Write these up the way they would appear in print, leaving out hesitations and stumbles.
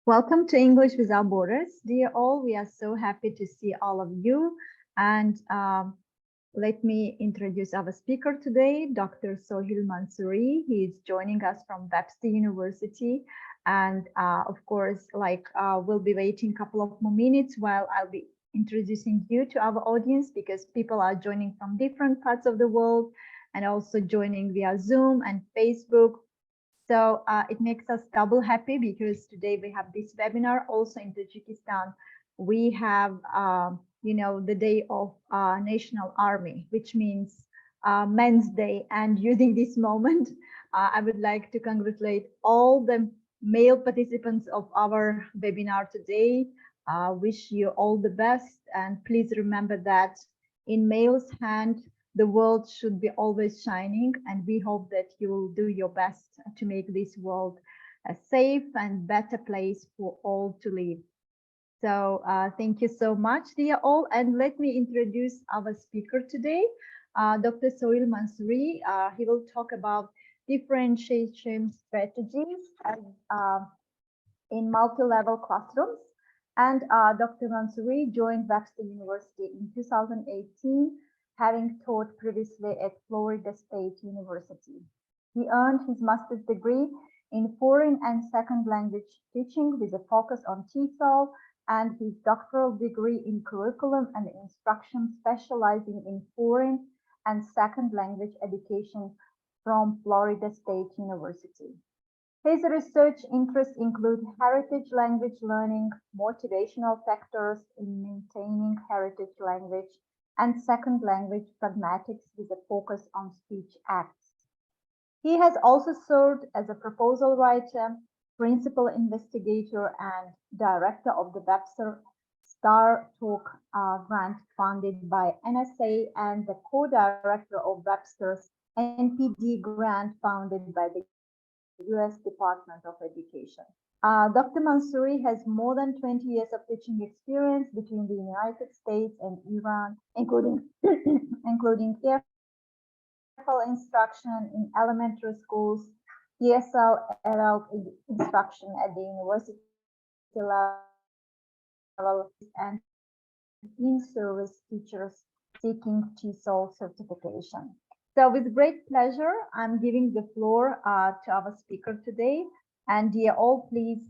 Welcome to English Without Borders. Dear all, we are so happy to see all of you. And let me introduce our speaker today, Dr. Soheil Mansouri. He is joining us from Webster University. And of course, we'll be waiting a couple of more minutes while I'll be introducing you to our audience because people are joining from different parts of the world and also joining via Zoom and Facebook. So it makes us double happy because today we have this webinar also in Tajikistan. We have, the day of National Army, which means Men's Day. And using this moment, I would like to congratulate all the male participants of our webinar today. Wish you all the best. And please remember that in male's hand, the world should be always shining, and we hope that you will do your best to make this world a safe and better place for all to live. So thank you so much, dear all. And let me introduce our speaker today, Dr. Soheil Mansouri. He will talk about differentiation strategies in multi-level classrooms. And Dr. Mansouri joined Webster University in 2018, having taught previously at Florida State University. He earned his master's degree in foreign and second language teaching with a focus on TESOL and his doctoral degree in curriculum and instruction specializing in foreign and second language education from Florida State University. His research interests include heritage language learning, motivational factors in maintaining heritage language, and second language pragmatics with a focus on speech acts. He has also served as a proposal writer, principal investigator, and director of the Webster Star Talk grant funded by NSA and the co-director of Webster's NPD grant funded by the US Department of Education. Dr. Mansouri has more than 20 years of teaching experience between the United States and Iran, including EFL instruction in elementary schools, ESL adult instruction at the university level, and in-service teachers seeking TESOL certification. So with great pleasure, I'm giving the floor to our speaker today. And dear all, please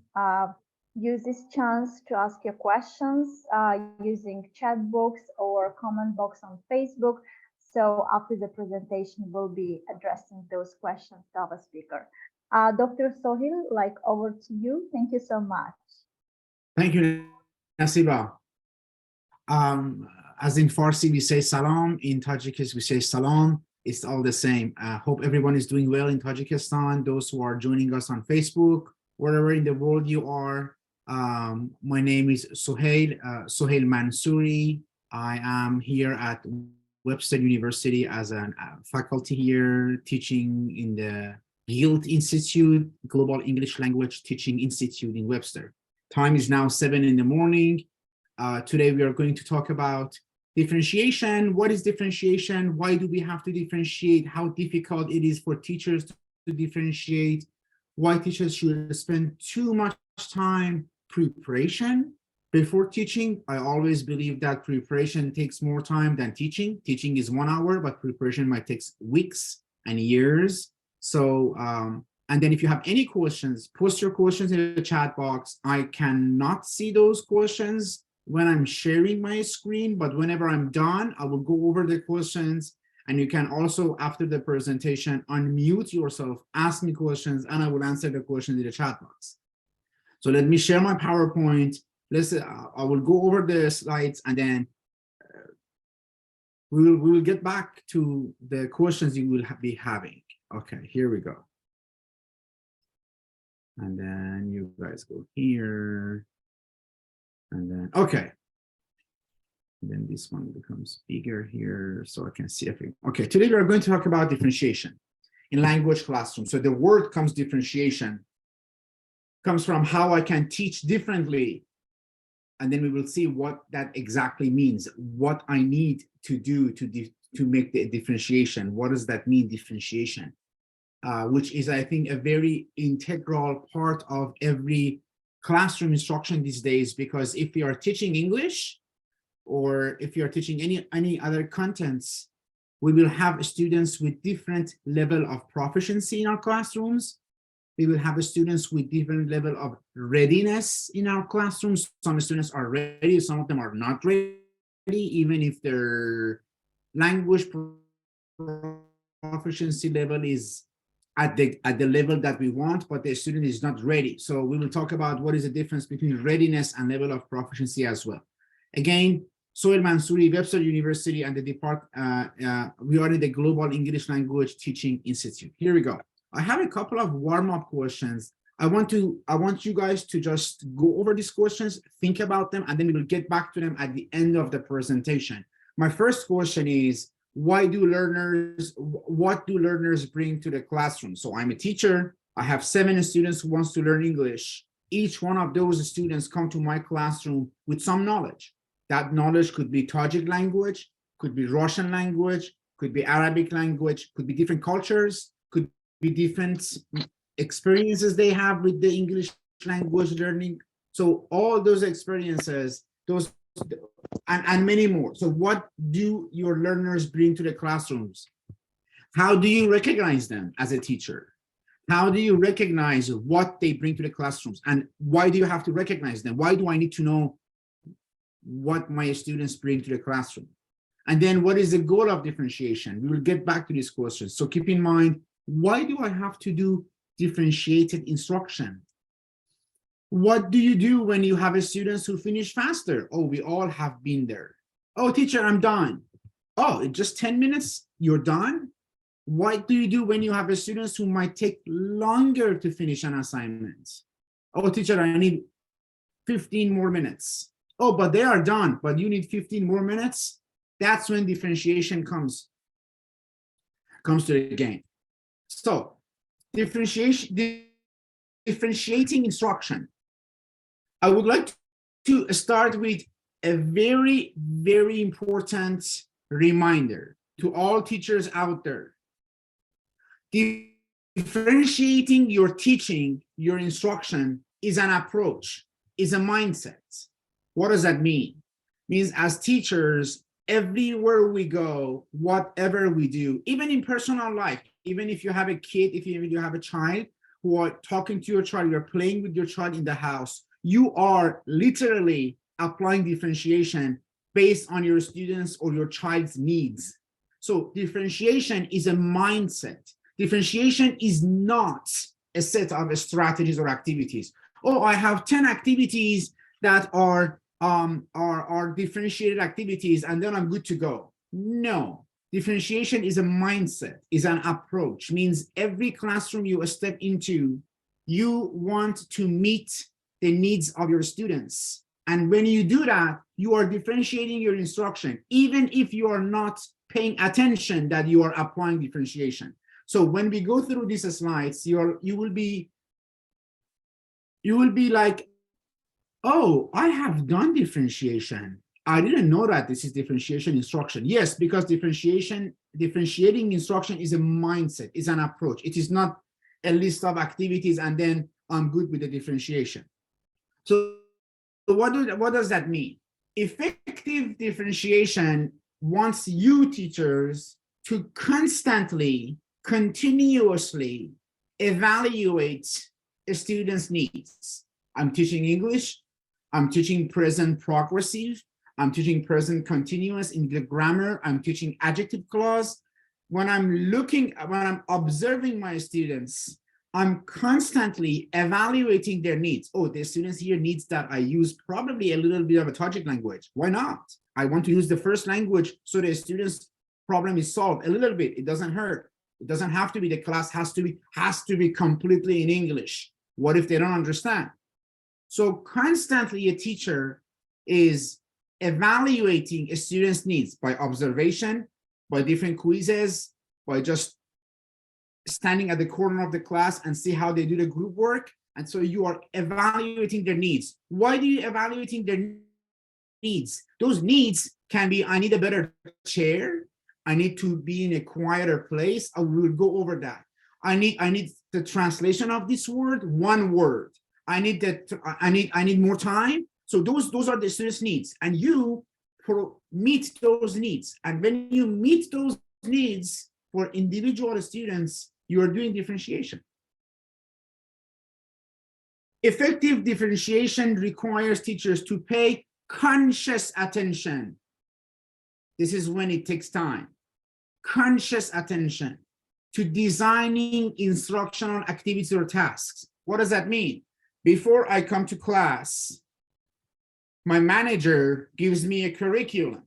use this chance to ask your questions using chat box or comment box on Facebook. So after the presentation, we'll be addressing those questions to our speaker. Dr. Soheil, over to you. Thank you so much. Thank you, Nasiba. As in Farsi, we say salam. In Tajikistan, we say salam. It's all the same. Hope everyone is doing well in Tajikistan. Those who are joining us on Facebook, wherever in the world you are. My name is Soheil Mansouri. I am here at Webster University as a faculty here, teaching in the Guild Institute, Global English Language Teaching Institute in Webster. Time is now 7 in the morning. Today we are going to talk about differentiation. What is differentiation? Why do we have to differentiate? How difficult it is for teachers to differentiate? Why teachers should spend too much time preparation before teaching? I always believe that preparation takes more time than teaching. Teaching is 1 hour, but preparation might take weeks and years. So, and then if you have any questions, post your questions in the chat box. I cannot see those questions when I'm sharing my screen, but whenever I'm done, I will go over the questions, and you can also, after the presentation, unmute yourself, ask me questions, and I will answer the questions in the chat box. So let me share my PowerPoint. I will go over the slides, and then we will get back to the questions you will be having. Okay, here we go. And then you guys go here. And then, okay. And then this one becomes bigger here so I can see everything. Okay, today we are going to talk about differentiation in language classroom. So the word comes differentiation, comes from how I can teach differently. And then we will see what that exactly means, what I need to do to make the differentiation. What does that mean, differentiation? Which is, I think, a very integral part of every classroom instruction these days, because if we are teaching English or if you are teaching any other contents, we will have students with different level of proficiency in our classrooms. We will have students with different level of readiness in our classrooms. Some students are ready, some of them are not ready, even if their language proficiency level is at the level that we want, but the student is not ready. So we will talk about what is the difference between readiness and level of proficiency as well. Again, Soheil Mansouri, Webster University, and the we are in the Global English Language Teaching Institute. Here we go. I have a couple of warm-up questions. I want you guys to just go over these questions, think about them, and then we will get back to them at the end of the presentation. My first question is, what do learners bring to the classroom? So I'm a teacher. I have 7 students who wants to learn English. Each one of those students come to my classroom with some knowledge. That knowledge could be Tajik language, could be Russian language, could be Arabic language, could be different cultures, could be different experiences they have with the English language learning. So all those experiences, those and many more. So what do your learners bring to the classrooms? How do you recognize them as a teacher? How do you recognize what they bring to the classrooms? And why do you have to recognize them? Why do I need to know what my students bring to the classroom? And then what is the goal of differentiation? We will get back to these questions. So keep in mind, why do I have to do differentiated instruction? What do you do when you have a students who finish faster? Oh, we all have been there. Oh, teacher, I'm done. Oh, it's just 10 minutes, you're done? What do you do when you have a students who might take longer to finish an assignment? Oh, teacher, I need 15 more minutes. Oh, but they are done, but you need 15 more minutes. That's when differentiation comes to the game. So differentiating instruction. I would like to start with a very, very important reminder to all teachers out there. Differentiating your teaching, your instruction is an approach, is a mindset. What does that mean? It means as teachers, everywhere we go, whatever we do, even in personal life, even if you have a kid, if you have a child who are talking to your child, you're playing with your child in the house, you are literally applying differentiation based on your students or your child's needs. So differentiation is a mindset. Differentiation is not a set of strategies or activities. Oh, I have 10 activities that are differentiated activities, and then I'm good to go. No, differentiation is a mindset, is an approach. Means every classroom you step into, you want to meet the needs of your students. And when you do that, you are differentiating your instruction, even if you are not paying attention that you are applying differentiation. So when we go through these slides, you will be like, oh, I have done differentiation. I didn't know that this is differentiation instruction. Yes, because differentiating instruction is a mindset, is an approach. It is not a list of activities and then I'm good with the differentiation. So what does that mean? Effective differentiation wants you teachers to constantly, continuously evaluate a student's needs. I'm teaching English, I'm teaching present progressive, I'm teaching present continuous in the grammar, I'm teaching adjective clause. When I'm observing my students, I'm constantly evaluating their needs. Oh, the students here needs that I use probably a little bit of a Tajik language. Why not? I want to use the first language so the students' problem is solved a little bit. It doesn't hurt. It doesn't have to be, the class has to be completely in English. What if they don't understand? So constantly a teacher is evaluating a student's needs by observation, by different quizzes, by just standing at the corner of the class and see how they do the group work. And so you are evaluating their needs. Why do you evaluating their needs? Those needs can be, I need a better chair. I need to be in a quieter place. I will go over that. I need the translation of this word, one word. I need that, I need more time. So those are the students' needs, and you meet those needs. And when you meet those needs for individual students, you are doing differentiation. Effective differentiation requires teachers to pay conscious attention. This is when it takes time. Conscious attention to designing instructional activities or tasks. What does that mean? Before I come to class, my manager gives me a curriculum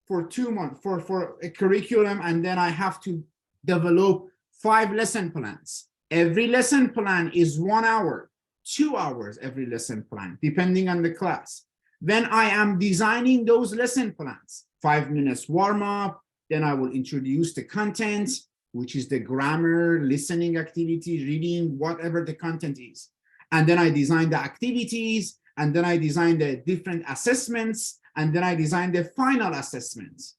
for 2 months, for a curriculum, and then I have to develop 5 lesson plans. Every lesson plan is 1 hour, 2 hours, every lesson plan, depending on the class. When I am designing those lesson plans, 5 minutes warm up, then I will introduce the content, which is the grammar, listening activity, reading, whatever the content is. And then I design the activities, and then I design the different assessments, and then I design the final assessments.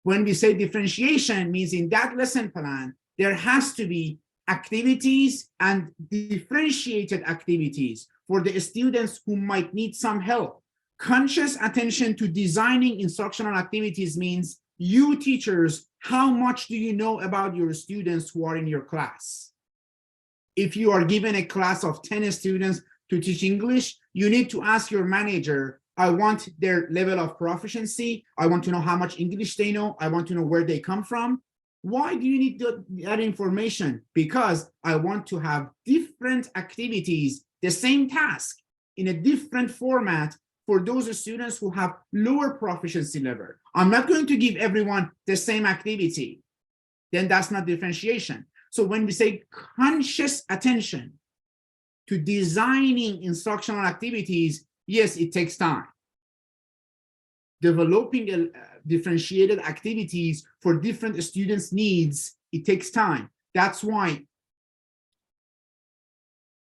When we say differentiation, means in that lesson plan, there has to be activities and differentiated activities for the students who might need some help. Conscious attention to designing instructional activities means you teachers, how much do you know about your students who are in your class? If you are given a class of 10 students to teach English, you need to ask your manager, I want their level of proficiency. I want to know how much English they know. I want to know where they come from. Why do you need that information? Because I want to have different activities, the same task in a different format for those students who have lower proficiency level. I'm not going to give everyone the same activity. Then that's not differentiation. So when we say conscious attention to designing instructional activities, yes, it takes time. Developing differentiated activities for different students' needs, it takes time. That's why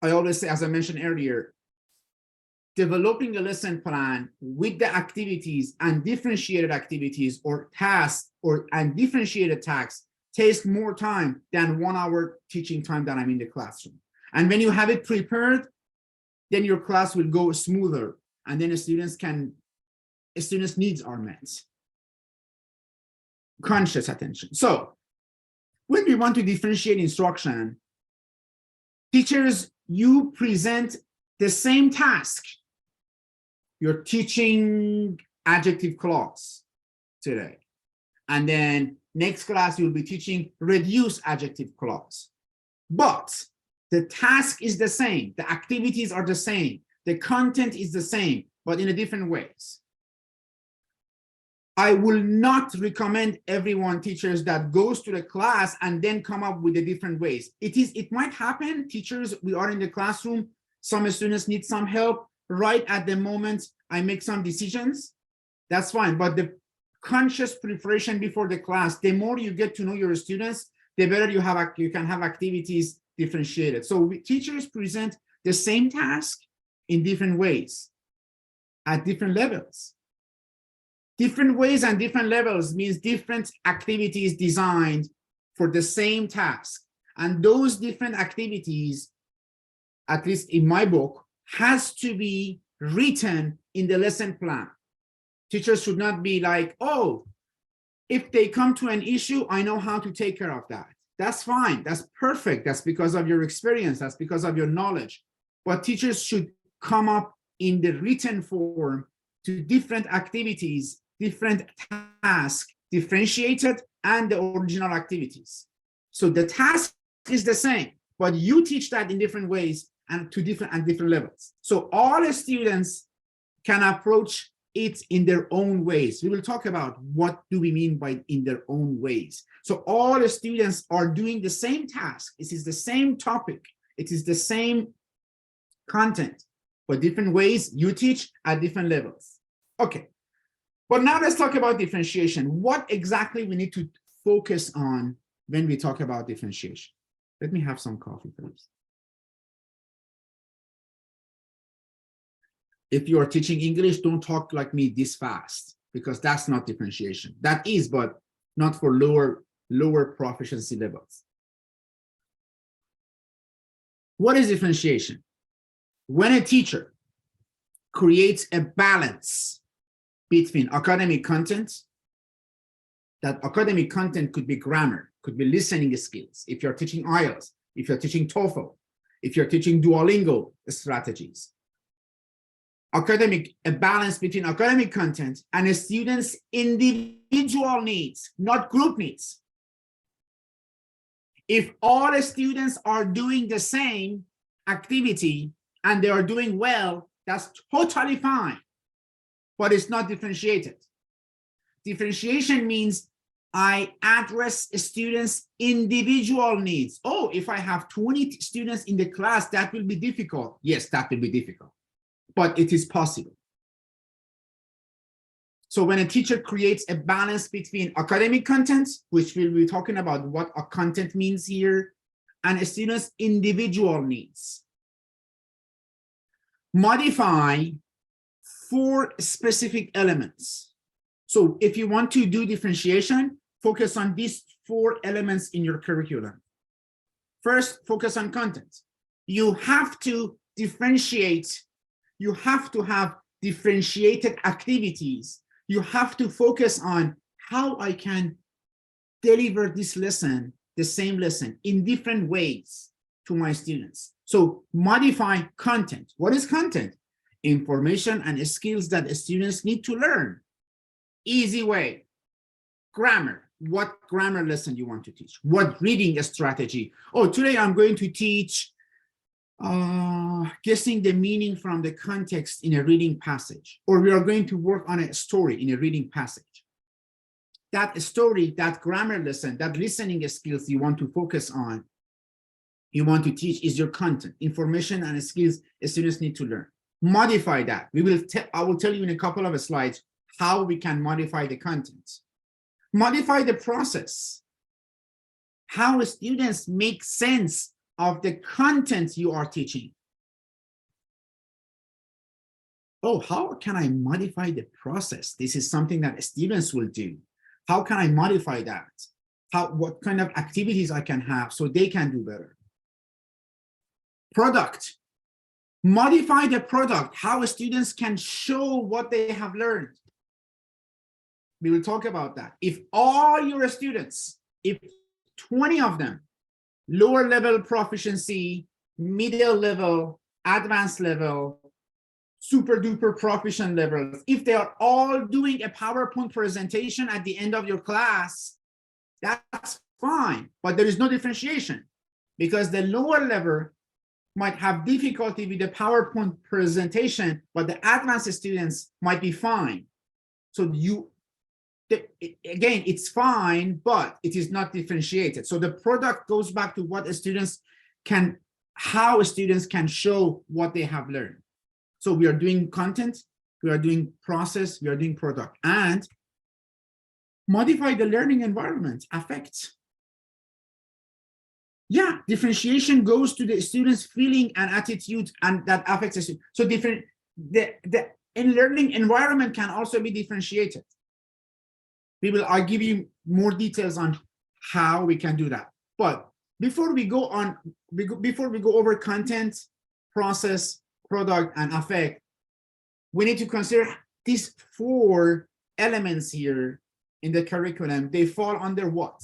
I always say, as I mentioned earlier, developing a lesson plan with the activities and differentiated activities or tasks and differentiated tasks takes more time than 1 hour teaching time that I'm in the classroom. And when you have it prepared, then your class will go smoother, and then students' needs are met. Conscious attention. So when we want to differentiate instruction, teachers, you present the same task. You're teaching adjective clause today. And then next class, you'll be teaching reduced adjective clause. But the task is the same. The activities are the same. The content is the same, but in a different ways. I will not recommend everyone, teachers, that goes to the class and then come up with the different ways. It might happen, teachers, we are in the classroom, some students need some help. Right at the moment, I make some decisions, that's fine. But the conscious preparation before the class, the more you get to know your students, the better you can have activities differentiated. So teachers present the same task in different ways at different levels. Different ways and different levels means different activities designed for the same task. And those different activities, at least in my book, has to be written in the lesson plan. Teachers should not be like, oh, if they come to an issue, I know how to take care of that. That's fine. That's perfect. That's because of your experience. That's because of your knowledge. But teachers should come up in the written form to different activities, different tasks, differentiated, and the original activities. So the task is the same, but you teach that in different ways and to different levels. So all students can approach it in their own ways. We will talk about what do we mean by in their own ways. So all the students are doing the same task. It is the same topic. It is the same content, but different ways you teach at different levels. Okay, but now let's talk about differentiation. What exactly we need to focus on when we talk about differentiation? Let me have some coffee first. If you are teaching English, don't talk like me this fast, because that's not differentiation. That is, but not for lower proficiency levels. What is differentiation? When a teacher creates a balance between academic content, that academic content could be grammar, could be listening skills. If you're teaching IELTS, if you're teaching TOEFL, if you're teaching Duolingo strategies, a balance between academic content and a student's individual needs, not group needs. If all the students are doing the same activity and they are doing well, that's totally fine, but it's not differentiated. Differentiation means I address a student's individual needs. Oh, if I have 20 students in the class, that will be difficult. Yes, that will be difficult, but it is possible. So when a teacher creates a balance between academic content, which we'll be talking about what a content means here, and a student's individual needs, modify 4 specific elements. So if you want to do differentiation, focus on these 4 elements in your curriculum. First, focus on content. You have to differentiate. You have to have differentiated activities. You have to focus on how I can deliver this lesson, the same lesson, in different ways to my students. So modify content. What is content? Information and skills that the students need to learn. Easy way. Grammar. What grammar lesson you want to teach? What reading strategy? Oh, today I'm going to teach guessing the meaning from the context in a reading passage, or we are going to work on a story in a reading passage. That story, that grammar lesson, that listening skills you want to focus on, you want to teach, is your content, information and skills students need to learn. Modify that. I will tell you in a couple of slides how we can modify the content. Modify the process, how students make sense of the content you are teaching. Oh, how can I modify the process? This is something that students will do. How can I modify that? What kind of activities I can have so they can do better? Product. Modify the product, how students can show what they have learned. We will talk about that. If all your students, if 20 of them, lower level proficiency, middle level, advanced level, super duper proficient levels, if they are all doing a PowerPoint presentation at the end of your class, that's fine, but there is no differentiation because the lower level might have difficulty with the PowerPoint presentation, but the advanced students might be fine. So again, it's fine, but it is not differentiated. So the product goes back to what students can, how students can show what they have learned. So we are doing content, we are doing process, we are doing product, and modify the learning environment, affect. Yeah, differentiation goes to the students' feeling and attitude, and that affects the student. So the learning environment can also be differentiated. I'll give you more details on how we can do that. But before we go over content, process, product, and affect, we need to consider these 4 elements here in the curriculum. They fall under what?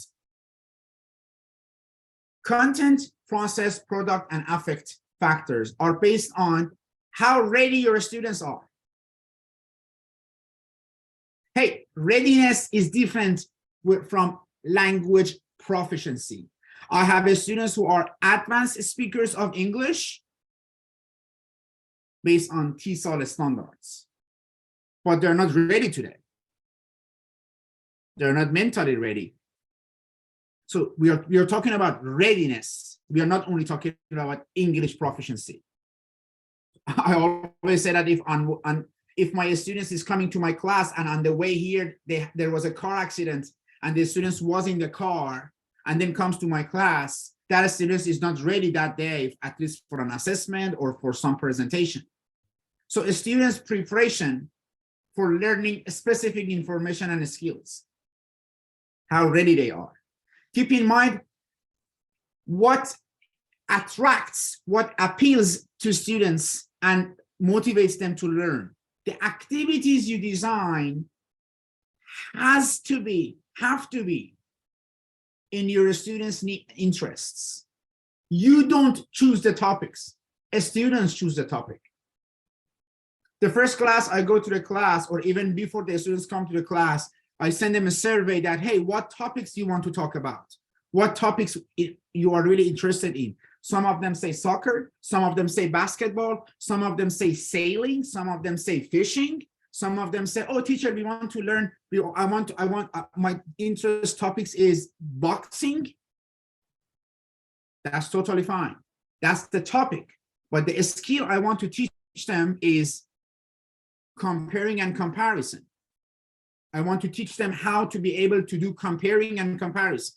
Content, process, product, and affect factors are based on how ready your students are. Hey, readiness is different from language proficiency. I have students who are advanced speakers of English based on TESOL standards, but they're not ready today. They're not mentally ready. So we are talking about readiness. We are not only talking about English proficiency. I always say that if my students is coming to my class and on the way here, there was a car accident and the students was in the car and then comes to my class, that student is not ready that day, at least for an assessment or for some presentation. So a student's preparation for learning specific information and skills, how ready they are. Keep in mind what attracts, what appeals to students and motivates them to learn. The activities you design have to be in your students' interests. You don't choose the topics. Students choose the topic. The first class I go to the class, or even before the students come to the class, I send them a survey that, hey, what topics do you want to talk about? What topics you are really interested in? Some of them say soccer, some of them say basketball, some of them say sailing, some of them say fishing, some of them say, oh, teacher, we want to learn, my interest topics is boxing. That's totally fine. That's the topic. But the skill I want to teach them is comparing and comparison. I want to teach them how to be able to do comparing and comparison.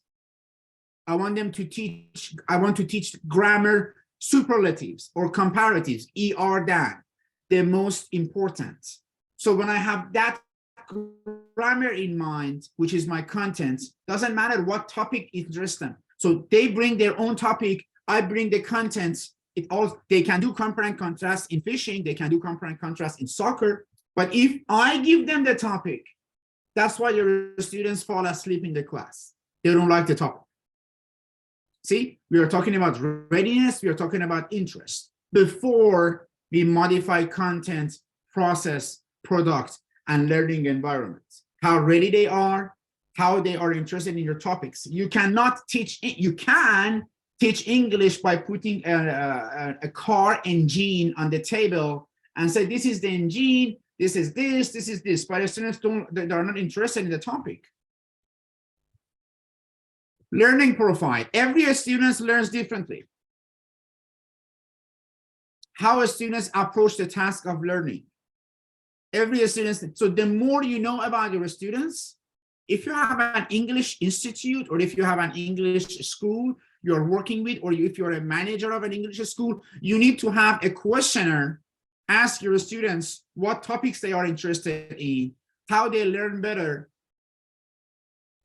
I want to teach grammar superlatives or comparatives, ER than, the most important. So when I have that grammar in mind, which is my content, doesn't matter what topic interests them. So they bring their own topic, I bring the content. They can do compare and contrast in fishing, they can do compare and contrast in soccer. But if I give them the topic, that's why your students fall asleep in the class. They don't like the topic. See, we are talking about readiness, we are talking about interest before we modify content, process, product, and learning environments. How ready they are, how they are interested in your topics. You cannot teach, you can teach English by putting a car engine on the table and say, this is the engine, this is this, this is this, but the students they are not interested in the topic. Learning profile. Every student learns differently. How students approach the task of learning. Every student, so the more you know about your students, if you have an English institute or if you have an English school you're working with, or if you're a manager of an English school, you need to have a questionnaire. Ask your students what topics they are interested in, how they learn better,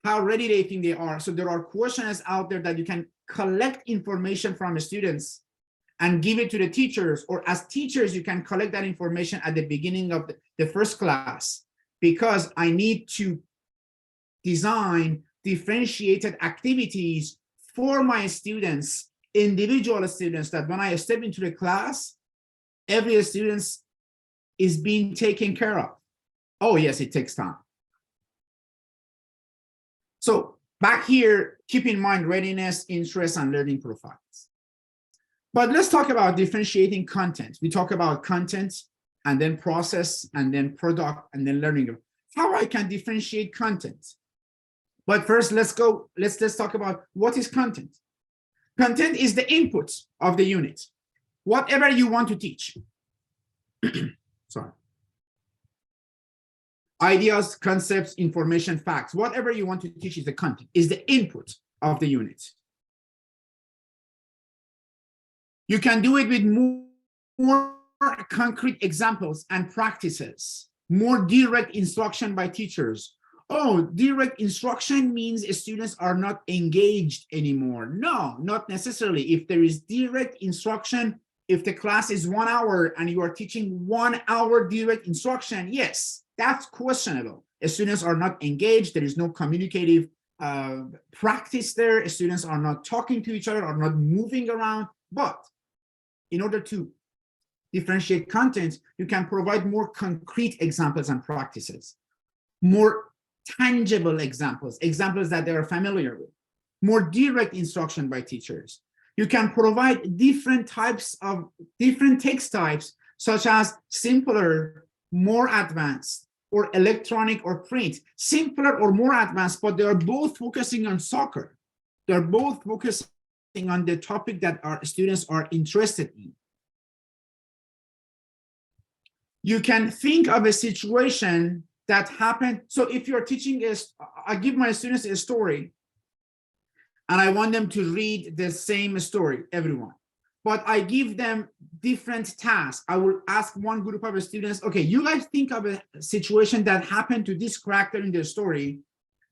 how ready they think they are. So there are questions out there that you can collect information from the students and give it to the teachers, or as teachers, you can collect that information at the beginning of the first class, because I need to design differentiated activities for my students, individual students, that when I step into the class, every student is being taken care of. Oh, yes, it takes time. So back here, keep in mind readiness, interest, and learning profiles. But let's talk about differentiating content. We talk about content, and then process, and then product, and then learning. How I can differentiate content. But first, let's talk about what is content. Content is the input of the unit. Whatever you want to teach. Sorry. Ideas, concepts, information, facts, whatever you want to teach is the content, is the input of the unit. You can do it with more concrete examples and practices, more direct instruction by teachers. Oh, direct instruction means students are not engaged anymore. No, not necessarily. If there is direct instruction, if the class is 1 hour and you are teaching 1 hour direct instruction, yes, that's questionable. Students are not engaged. There is no communicative practice there. Students are not talking to each other, are not moving around. But in order to differentiate content, you can provide more concrete examples and practices, more tangible examples that they are familiar with, more direct instruction by teachers. You can provide different text types, such as simpler, more advanced, or electronic or print. Simpler or more advanced, but they are both focusing on soccer. They're both focusing on the topic that our students are interested in. You can think of a situation that happened. So if you're teaching I give my students a story and I want them to read the same story, everyone. But I give them different tasks. I will ask one group of students, okay, you guys think of a situation that happened to this character in the story,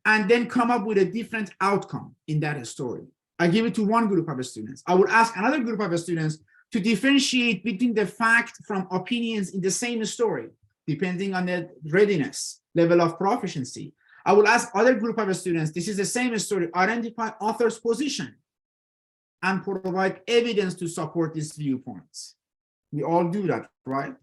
and then come up with a different outcome in that story. I give it to one group of students. I will ask another group of students, to differentiate between the fact from opinions in the same story, depending on the readiness, level of proficiency. I will ask other group of students, this is the same story, identify author's position and provide evidence to support these viewpoints. We all do that, right?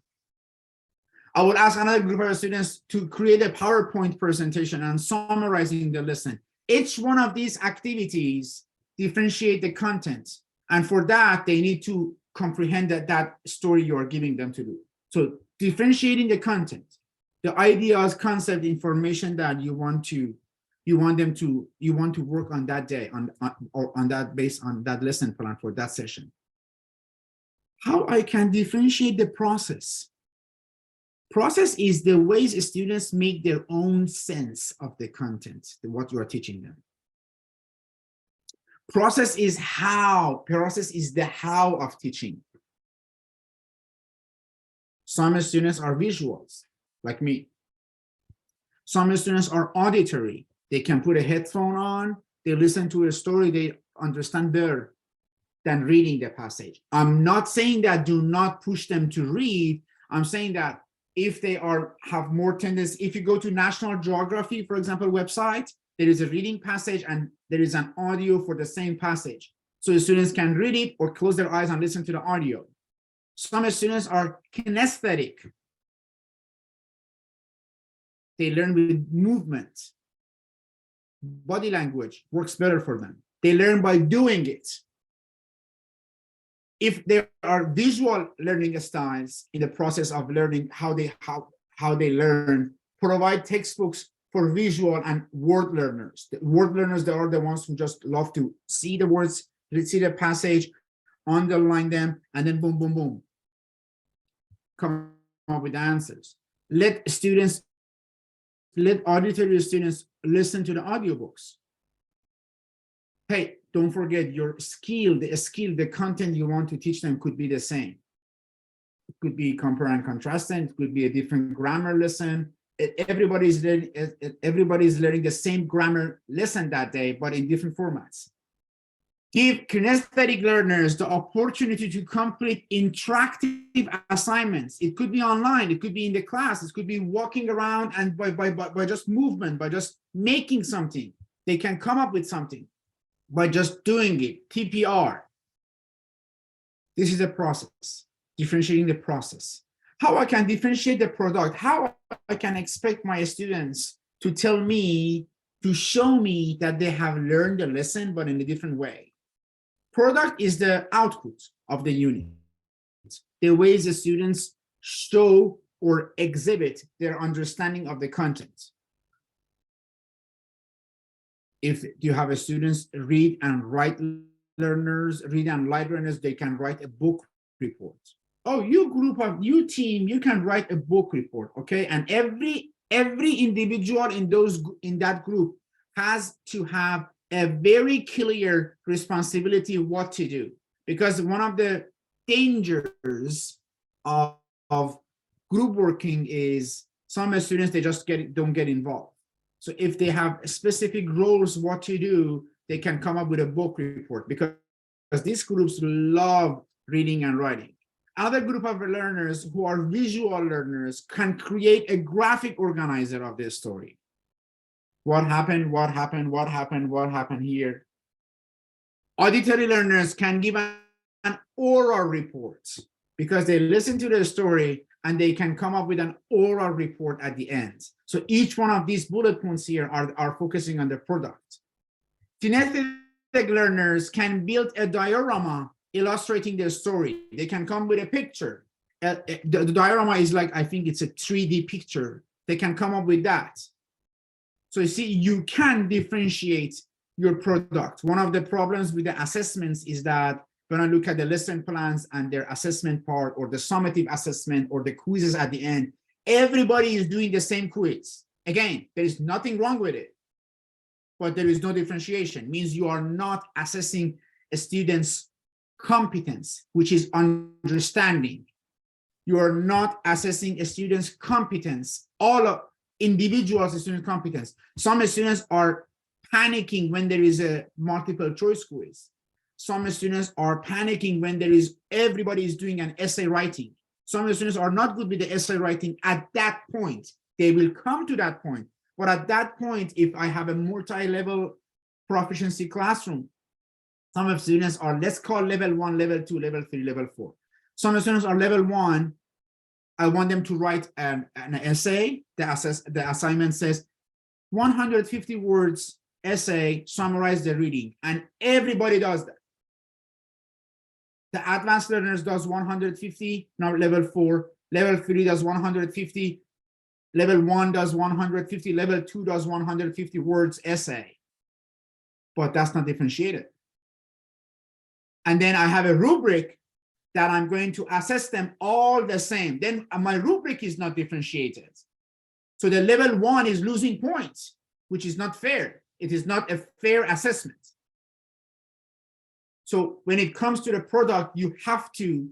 I will ask another group of students to create a PowerPoint presentation and summarizing the lesson. Each one of these activities differentiate the content. And for that, they need to comprehend that story you are giving them to do. So differentiating the content, the ideas, concept, information that you want to work on that day, on that based on that lesson plan for that session. How I can differentiate the process. Process is the ways students make their own sense of the content, what you are teaching them. Process is the how of teaching. Some students are visuals, like me. Some students are auditory. They can put a headphone on, they listen to a story, they understand better than reading the passage. I'm not saying that do not push them to read. I'm saying that if they have more tendency, if you go to National Geography, for example, website, there is a reading passage and there is an audio for the same passage. So the students can read it or close their eyes and listen to the audio. Some students are kinesthetic. They learn with movement. Body language works better for them. They learn by doing it. If there are visual learning styles in the process of learning how they learn, provide textbooks for visual and word learners. The word learners, they are the ones who just love to see the words, see the passage, underline them, and then boom, boom, boom, come up with answers. Let auditory students listen to the audiobooks. Hey, don't forget your skill, the content you want to teach them could be the same. It could be compare and contrast, and it could be a different grammar lesson. Everybody's learning the same grammar lesson that day, but in different formats. Give kinesthetic learners the opportunity to complete interactive assignments. It could be online, it could be in the class, it could be walking around and by just movement, by just making something. They can come up with something by just doing it, TPR. This is a process, differentiating the process. How I can differentiate the product, how I can expect my students to tell me, to show me that they have learned the lesson, but in a different way. Product is the output of the unit. The ways the students show or exhibit their understanding of the content. If you have a students read and write learners, read and write learners, they can write a book report. Oh, you team, you can write a book report, okay? And every individual in that group has to have a very clear responsibility what to do, because one of the dangers of group working is some students, they just don't get involved. So if they have specific roles what to do, they can come up with a book report, because these groups love reading and writing. Other group of learners who are visual learners can create a graphic organizer of their story. What happened, what happened, what happened, what happened here. Auditory learners can give an oral report because they listen to the story and they can come up with an oral report at the end. So each one of these bullet points here are focusing on the product. Kinesthetic learners can build a diorama illustrating their story. They can come with a picture. The diorama is like, I think it's a 3D picture. They can come up with that. So you see, you can differentiate your product. One of the problems with the assessments is that when I look at the lesson plans and their assessment part, or the summative assessment, or the quizzes at the end, everybody is doing the same quiz. Again, there is nothing wrong with it, but there is no differentiation. It means you are not assessing a student's competence, which is understanding. You are not assessing a student's competence, all of individuals' student competence. Some students are panicking when there is a multiple choice quiz. Some students are panicking when everybody is doing an essay writing. Some students are not good with the essay writing at that point. They will come to that point. But at that point, if I have a multi-level proficiency classroom, some of students are, let's call level 1, level 2, level 3, level 4. Some students are level 1. I want them to write an essay. The assignment says 150 words essay, summarize the reading, and everybody does that. The advanced learners does 150, now level 4, level 3 does 150, level 1 does 150, level 2 does 150 words essay. But that's not differentiated. And then I have a rubric that I'm going to assess them all the same. Then my rubric is not differentiated. So the level 1 is losing points, which is not fair. It is not a fair assessment. So when it comes to the product, you have to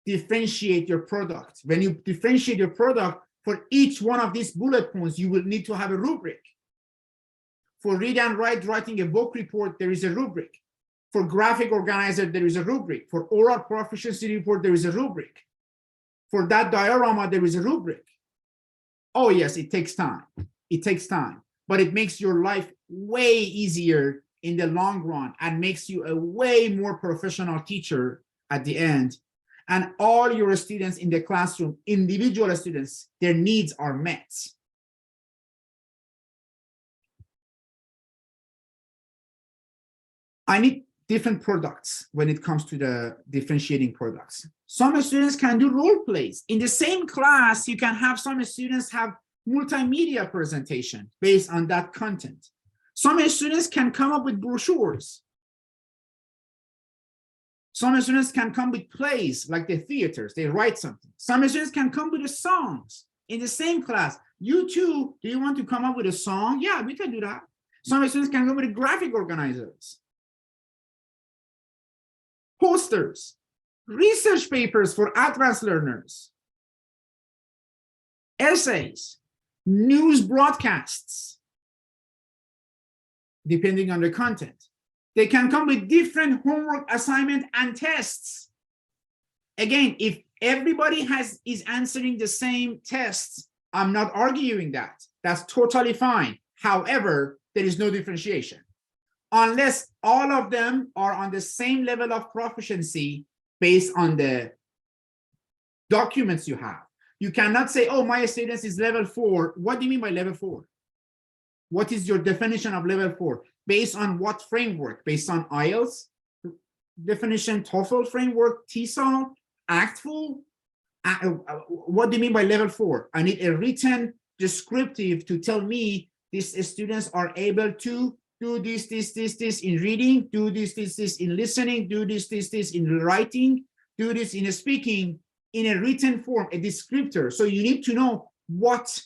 differentiate your product. When you differentiate your product, for each one of these bullet points, you will need to have a rubric. For read and write, writing a book report, there is a rubric. For graphic organizer, there is a rubric. For oral proficiency report, there is a rubric. For that diorama, there is a rubric. Oh yes, it takes time. It takes time, but it makes your life way easier in the long run and makes you a way more professional teacher at the end. And all your students in the classroom, individual students, their needs are met. I need different products when it comes to the differentiating products. Some students can do role plays. In the same class, you can have some students have multimedia presentation based on that content. Some students can come up with brochures. Some students can come with plays like the theaters, they write something. Some students can come with the songs in the same class. You too, do you want to come up with a song? Yeah, we can do that. Some students can come with graphic organizers, posters, research papers for advanced learners, essays, news broadcasts, depending on the content. They can come with different homework assignment and tests. Again, if everybody is answering the same tests, I'm not arguing that. That's totally fine. However, there is no differentiation. Unless all of them are on the same level of proficiency based on the documents you have. You cannot say, oh, my students is level 4. What do you mean by level 4? What is your definition of level 4? Based on what framework? Based on IELTS definition, TOEFL framework, TESOL, ACTFL? What do you mean by level 4? I need a written descriptive to tell me these students are able to do this in reading, do this in listening, do this in writing, do this in speaking, in a written form, a descriptor. So you need to know what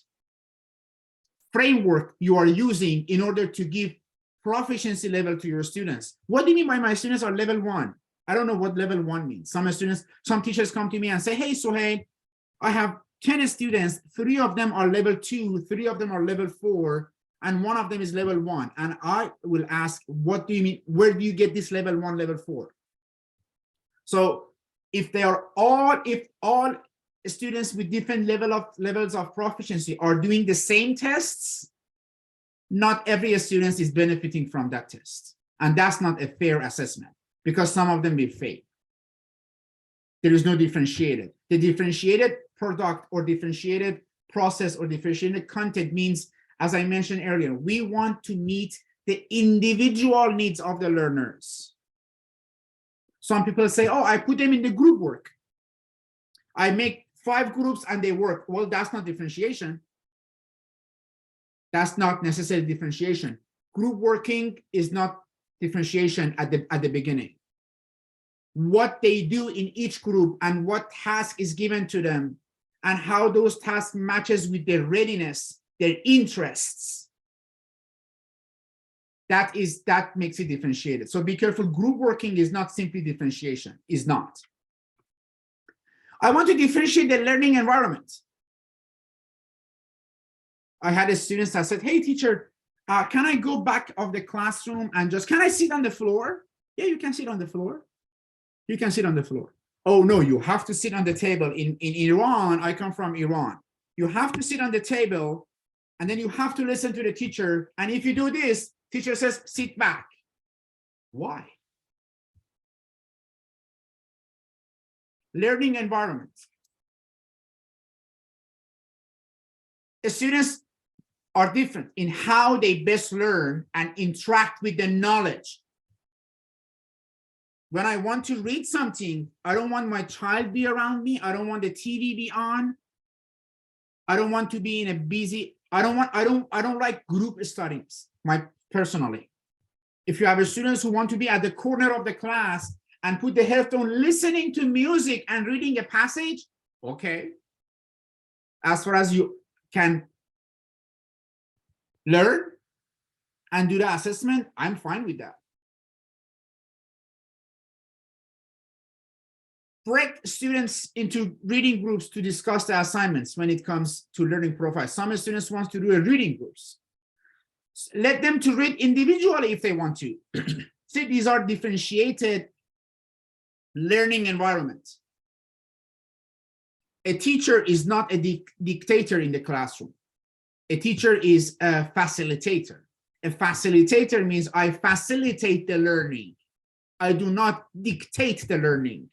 framework you are using in order to give proficiency level to your students. What do you mean by my students are level 1? I don't know what level 1 means. Some teachers come to me and say, hey, Soheil, I have 10 students, 3 of them are level 2, 3 of them are level 4, and 1 of them is level 1. And I will ask, what do you mean? Where do you get this level 1, level 4? So if all students with different levels of proficiency are doing the same tests, not every student is benefiting from that test. And that's not a fair assessment because some of them will fail. There is no differentiated. The differentiated product or differentiated process or differentiated content means, as I mentioned earlier, we want to meet the individual needs of the learners. Some people say, oh, I put them in the group work. I make 5 groups and they work. Well, that's not differentiation. That's not necessarily differentiation. Group working is not differentiation at the beginning. What they do in each group and what task is given to them and how those tasks matches with their readiness, their interests, that makes it differentiated. So be careful. Group working is not simply differentiation, is not. I want to differentiate the learning environment. I had a student that said, hey, teacher, can I go back of the classroom and can I sit on the floor? Yeah, you can sit on the floor. You can sit on the floor. Oh, no, you have to sit on the table. In Iran, I come from Iran. You have to sit on the table, and then you have to listen to the teacher. And if you do this, teacher says, sit back. Why? Learning environment. The students are different in how they best learn and interact with the knowledge. When I want to read something, I don't want my child be around me. I don't want the TV be on. I don't want to be in a busy, I don't like group studies, personally. If you have students who want to be at the corner of the class and put the headphone listening to music and reading a passage, okay. As far as you can learn and do the assessment, I'm fine with that. Break students into reading groups to discuss the assignments when it comes to learning profiles. Some students want to do a reading groups. Let them to read individually if they want to. See, these are differentiated learning environments. A teacher is not a dictator in the classroom. A teacher is a facilitator. A facilitator means I facilitate the learning. I do not dictate the learning.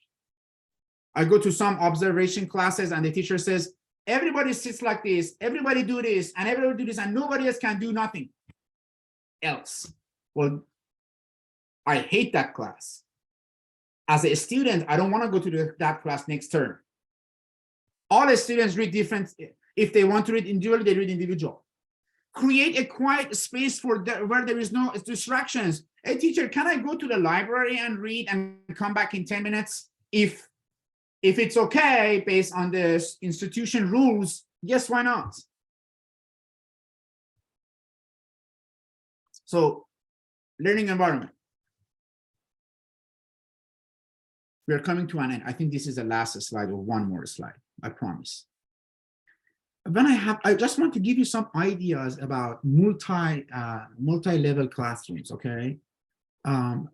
I go to some observation classes and the teacher says, everybody sits like this, everybody do this, and everybody do this, and nobody else can do nothing else. Well, I hate that class. As a student, I don't want to go to that class next term. All the students read different. If they want to read individually, they read individual. Create a quiet space for where there is no distractions. Hey, teacher, can I go to the library and read and come back in 10 minutes? If it's okay, based on the institution rules, yes, why not? So, learning environment. We are coming to an end. I think this is the last slide or one more slide, I promise. I just want to give you some ideas about multi-level classrooms, okay?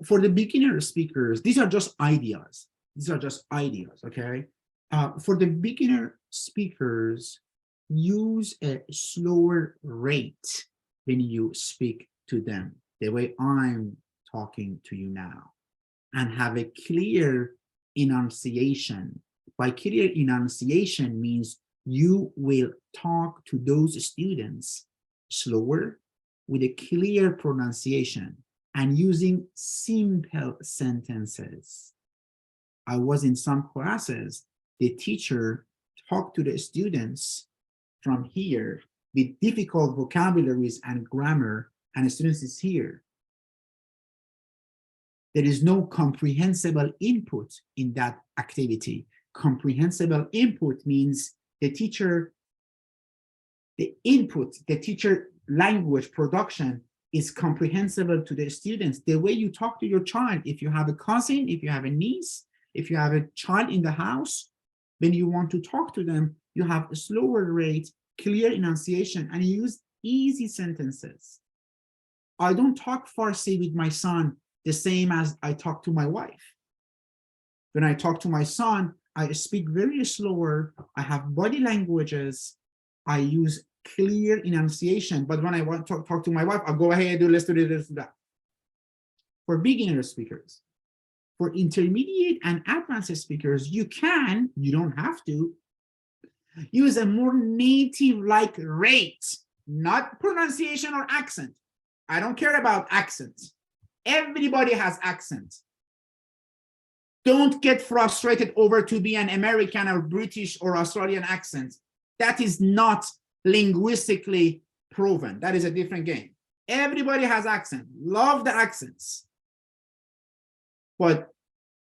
For the beginner speakers, these are just ideas. These are just ideas, okay? For the beginner speakers, use a slower rate when you speak to them, the way I'm talking to you now, and have a clear enunciation. By clear enunciation means you will talk to those students slower with a clear pronunciation and using simple sentences. I was in some classes, the teacher talked to the students from here with difficult vocabularies and grammar, and the students is here. There is no comprehensible input in that activity. Comprehensible input means the teacher language production is comprehensible to the students. The way you talk to your child, if you have a cousin, if you have a niece, if you have a child in the house, when you want to talk to them, you have a slower rate, clear enunciation, and you use easy sentences. I don't talk Farsi with my son the same as I talk to my wife. When I talk to my son, I speak very slower. I have body languages. I use clear enunciation. But when I want to talk to my wife, I'll go ahead, do let's do this, do that. For beginner speakers, for intermediate and advanced speakers, you don't have to, use a more native-like rate, not pronunciation or accent. I don't care about accents. Everybody has accents. Don't get frustrated over to be an American or British or Australian accent. That is not linguistically proven. That is a different game. Everybody has accent. Love the accents. But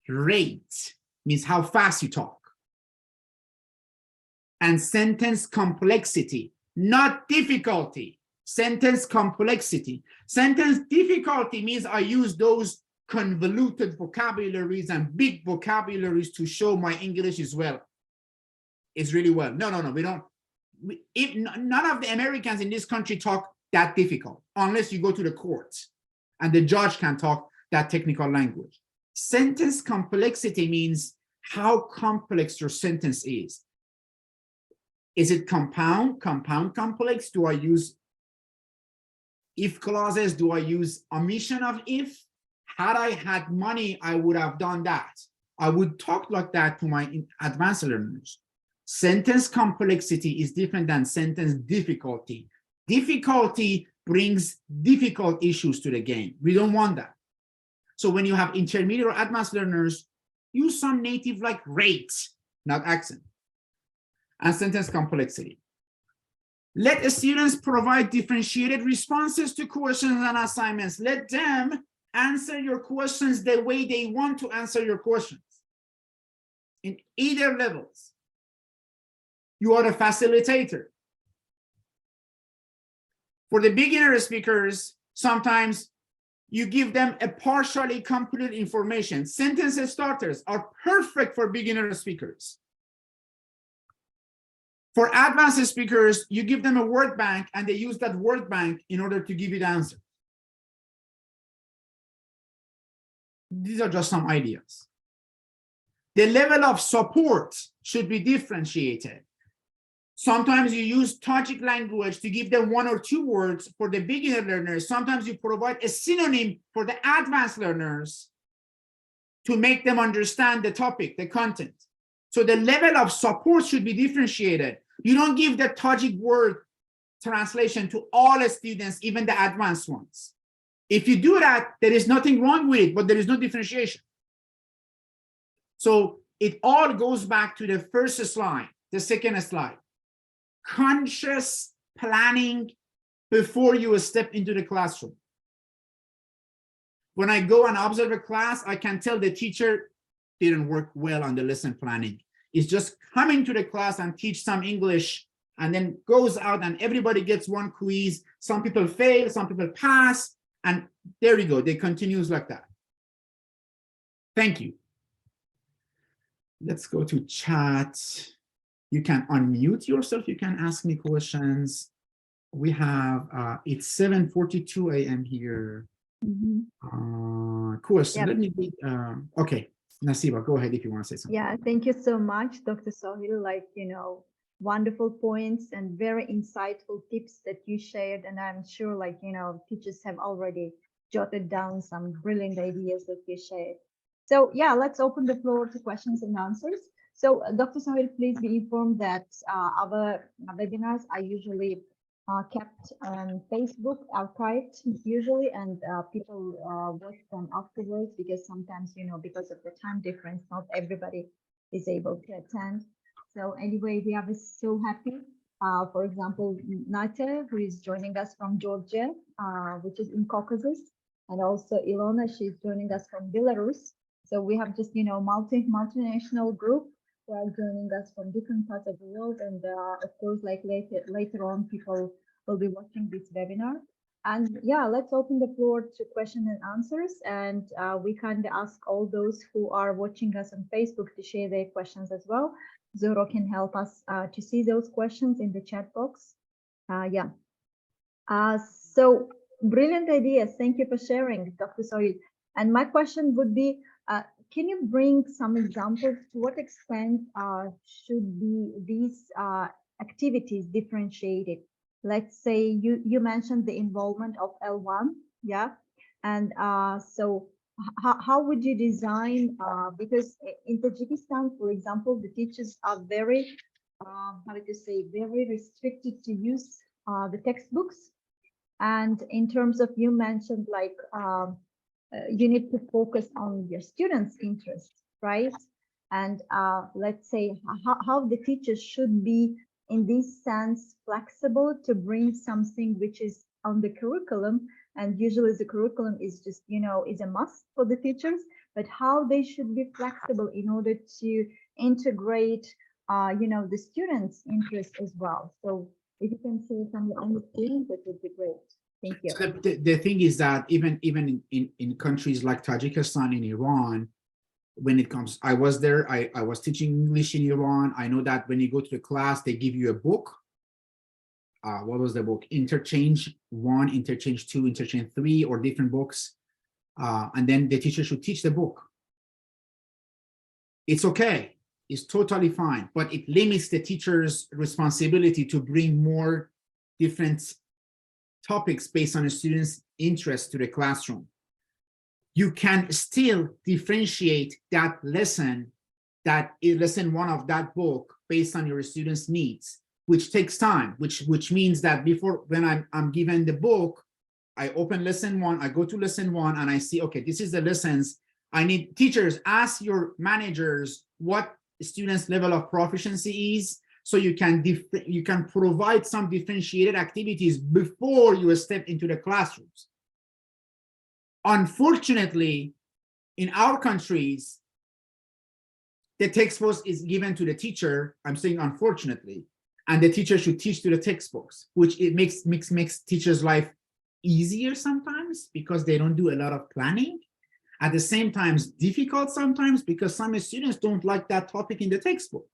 rate means how fast you talk. And sentence complexity, not difficulty. Sentence complexity. Sentence difficulty means I use those convoluted vocabularies and big vocabularies to show my English is really well. No, we don't. None of the Americans in this country talk that difficult, unless you go to the courts and the judge can talk that technical language. Sentence complexity means how complex your sentence is. Is it compound complex? Do I use if clauses? Do I use omission of if? Had I had money, I would have done that. I would talk like that to my advanced learners. Sentence complexity is different than sentence difficulty. Difficulty brings difficult issues to the game. We don't want that. So when you have intermediate or advanced learners, use some native like rate, not accent. And sentence complexity. Let students provide differentiated responses to questions and assignments. Let them answer your questions the way they want to answer your questions in either levels. You are a facilitator. For the beginner speakers, sometimes you give them a partially completed information. Sentence starters are perfect for beginner speakers. For advanced speakers, you give them a word bank and they use that word bank in order to give you the answer. These are just some ideas. The level of support should be differentiated. Sometimes you use Tajik language to give them 1 or 2 words for the beginner learners. Sometimes you provide a synonym for the advanced learners to make them understand the topic, the content. So the level of support should be differentiated. You don't give the Tajik word translation to all students, even the advanced ones. If you do that, there is nothing wrong with it, but there is no differentiation. So it all goes back to the first slide, the second slide. Conscious planning before you step into the classroom. When I go and observe a class, I can tell the teacher didn't work well on the lesson planning. It's just coming to the class and teach some English and then goes out and everybody gets one quiz. Some people fail, some people pass, and there we go. They continues like that. Thank you. Let's go to chat. You can unmute yourself. You can ask me questions. We have, it's 7:42 a.m. here. Question, Yep. let me read, okay, Nasiba, go ahead if you want to say something. Yeah, thank you so much, Dr. Soheil. Like, wonderful points and very insightful tips that you shared. And I'm sure, like, teachers have already jotted down some brilliant ideas that you shared. So yeah, let's open the floor to questions and answers. So Dr. Soheil, please be informed that our webinars are usually kept on Facebook, archived usually, and people watch them afterwards because sometimes, because of the time difference, not everybody is able to attend. So anyway, we are so happy. For example, Nate, who is joining us from Georgia, which is in Caucasus, and also Ilona, she's joining us from Belarus. So we have just, multinational group who are joining us from different parts of the world. And of course, like later on, people will be watching this webinar. And yeah, let's open the floor to questions and answers. And we kind of ask all those who are watching us on Facebook to share their questions as well. Zoro can help us to see those questions in the chat box. Yeah. So brilliant ideas. Thank you for sharing, Dr. Soheil. And my question would be, can you bring some examples to what extent should be these activities differentiated? Let's say you mentioned the involvement of L1, yeah, and so how would you design? Because in Tajikistan, for example, the teachers are very, very restricted to use the textbooks, and in terms of you mentioned like. You need to focus on your students' interests, right? And let's say how the teachers should be in this sense flexible to bring something which is on the curriculum. And usually the curriculum is just, is a must for the teachers, but how they should be flexible in order to integrate, the students' interest as well. So if you can say from your own experience, that would be great. Thank you. So the thing is that even in countries like Tajikistan, in Iran, when it comes, I was there, I was teaching English in Iran. I know that when you go to the class, they give you a book. What was the book? Interchange 1, Interchange 2, Interchange 3, or different books. and then the teacher should teach the book. It's okay, it's totally fine, but it limits the teacher's responsibility to bring more different topics based on a student's interest to the classroom. You can still differentiate that lesson, that is lesson one of that book, based on your students' needs, which takes time, which means that before, when I'm given the book, I open lesson one, I go to lesson one, and I see, okay, this is the lessons I need. Teachers, ask your managers what students' level of proficiency is, so you can provide some differentiated activities before you step into the classrooms. Unfortunately, in our countries, the textbook is given to the teacher. I'm saying unfortunately, and the teacher should teach to the textbooks, which it makes teachers' life easier sometimes because they don't do a lot of planning. At the same time, it's difficult sometimes because some students don't like that topic in the textbook.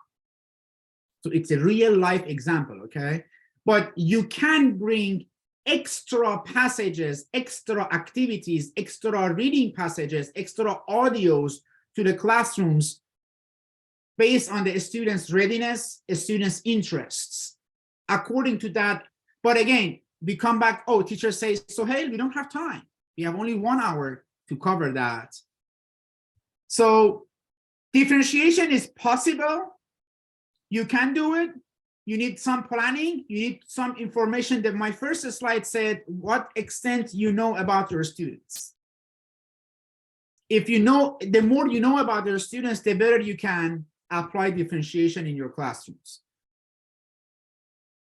So it's a real life example, okay? But you can bring extra passages, extra activities, extra reading passages, extra audios to the classrooms based on the student's readiness, student's interests, according to that. But again, we come back, oh, teacher says, so hey, we don't have time. We have only 1 hour to cover that. So differentiation is possible. You can do it. You need some planning. You need some information. That my first slide said, what extent you know about your students. If you know, the more you know about your students, the better you can apply differentiation in your classrooms.